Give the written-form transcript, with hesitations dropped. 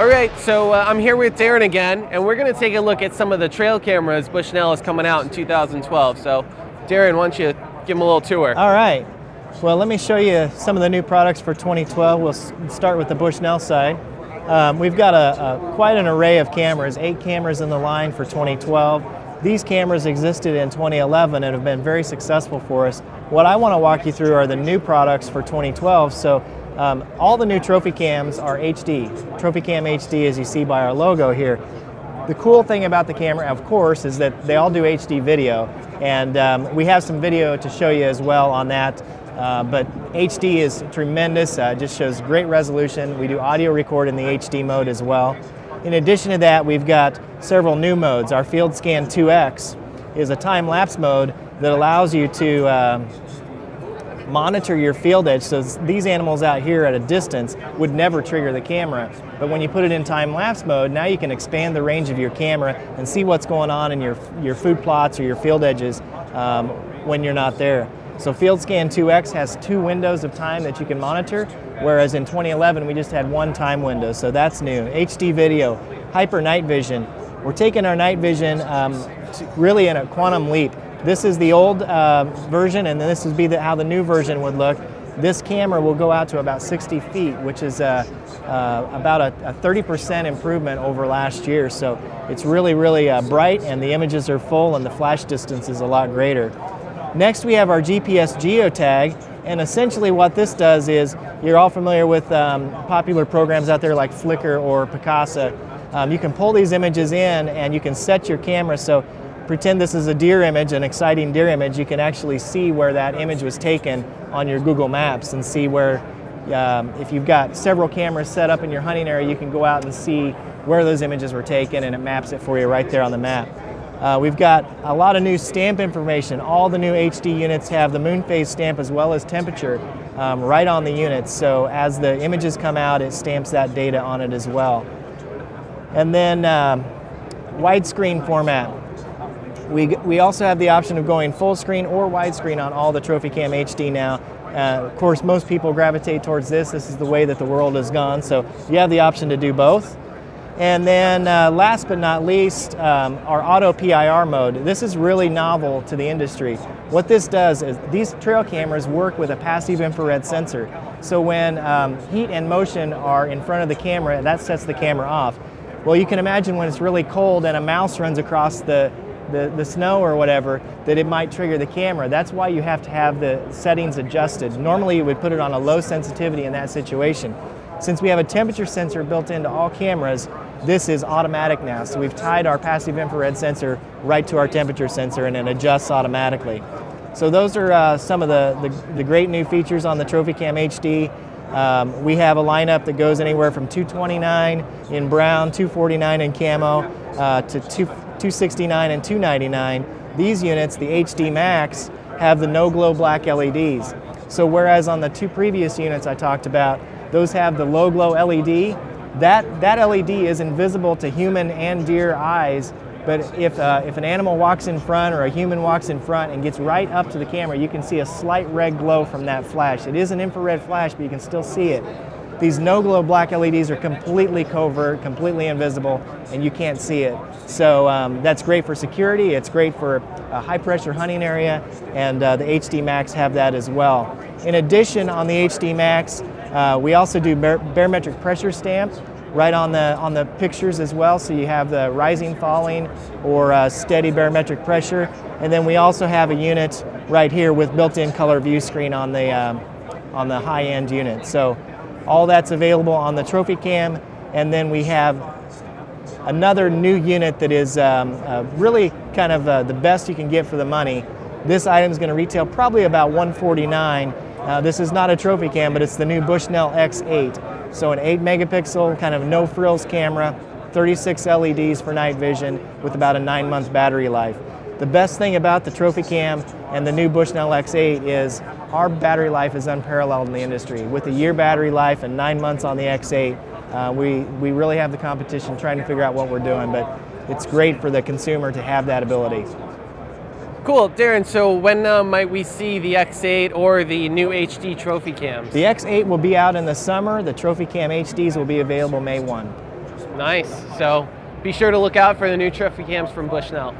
All right, so I'm here with Darren again, and we're going to take a look at some of the trail cameras Bushnell is coming out in 2012. So, Darren, why don't you give them a little tour? All right. Well, let me show you some of the new products for 2012. We'll start with the Bushnell side. We've got quite an array of cameras, 8 cameras in the line for 2012. These cameras existed in 2011 and have been very successful for us. What I want to walk you through are the new products for 2012. So all the new Trophy Cams are HD, Trophy Cam HD, as you see by our logo here. The cool thing about the camera, of course, is that they all do HD video, and we have some video to show you as well on that. But HD is tremendous, just shows great resolution. We do audio record in the HD mode as well. In addition to that, we've got several new modes. Our Field Scan 2X is a time-lapse mode that allows you to monitor your field edge. So these animals out here at a distance would never trigger the camera. But when you put it in time-lapse mode, now you can expand the range of your camera and see what's going on in your food plots or your field edges when you're not there. So Field Scan 2X has 2 windows of time that you can monitor, whereas in 2011 we just had 1 time window, so that's new. HD video, hyper night vision. We're taking our night vision really in a quantum leap. This is the old version, and this would be how the new version would look. This camera will go out to about 60 feet, which is about a 30% improvement over last year. So it's really, really bright, and the images are full, and the flash distance is a lot greater. Next, we have our GPS Geotag, and essentially what this does is, you're all familiar with popular programs out there like Flickr or Picasa. You can pull these images in, and you can set your camera. So pretend this is a deer image, an exciting deer image. You can actually see where that image was taken on your Google Maps and see where, if you've got several cameras set up in your hunting area, you can go out and see where those images were taken, and it maps it for you right there on the map. We've got a lot of new stamp information. All the new HD units have the moon phase stamp as well as temperature right on the units. So as the images come out, it stamps that data on it as well. And then widescreen format. We also have the option of going full screen or widescreen on all the Trophy Cam HD now. Of course, most people gravitate towards this. This is the way that the world has gone. So you have the option to do both. And then last but not least, our auto PIR mode. This is really novel to the industry. What this does is these trail cameras work with a passive infrared sensor. So when heat and motion are in front of the camera, that sets the camera off. Well, you can imagine when it's really cold and a mouse runs across the snow or whatever, that it might trigger the camera. That's why you have to have the settings adjusted. Normally you would put it on a low sensitivity in that situation. Since we have a temperature sensor built into all cameras, this is automatic now. So we've tied our passive infrared sensor right to our temperature sensor, and it adjusts automatically. So those are some of the great new features on the Trophy Cam HD. We have a lineup that goes anywhere from $229 in brown, $249 in camo, to $269 and $299. These units, the HD Max, have the no glow black LEDs. So whereas on the 2 previous units I talked about, those have the low glow LED, that LED is invisible to human and deer eyes, but if an animal walks in front or a human walks in front and gets right up to the camera, you can see a slight red glow from that flash. It is an infrared flash, but you can still see it. These no glow black LEDs are completely covert, completely invisible, and you can't see it. So that's great for security, it's great for a high pressure hunting area, and the HD Max have that as well. In addition, on the HD Max, we also do barometric pressure stamp right on the pictures as well, so you have the rising, falling, or steady barometric pressure. And then we also have a unit right here with built-in color view screen on the high-end unit. So all that's available on the Trophy Cam. And then we have another new unit that is really kind of the best you can get for the money. This item is going to retail probably about $149. This is not a Trophy Cam, but it's the new Bushnell X8. So an 8 megapixel kind of no frills camera, 36 LEDs for night vision with about a 9-month battery life. The best thing about the Trophy Cam and the new Bushnell X8 is our battery life is unparalleled in the industry. With a year battery life and 9 months on the X8, we really have the competition trying to figure out what we're doing, but it's great for the consumer to have that ability. Cool, Darren, so when might we see the X8 or the new HD Trophy Cams? The X8 will be out in the summer. The Trophy Cam HDs will be available May 1. Nice. So be sure to look out for the new trophy cams from Bushnell.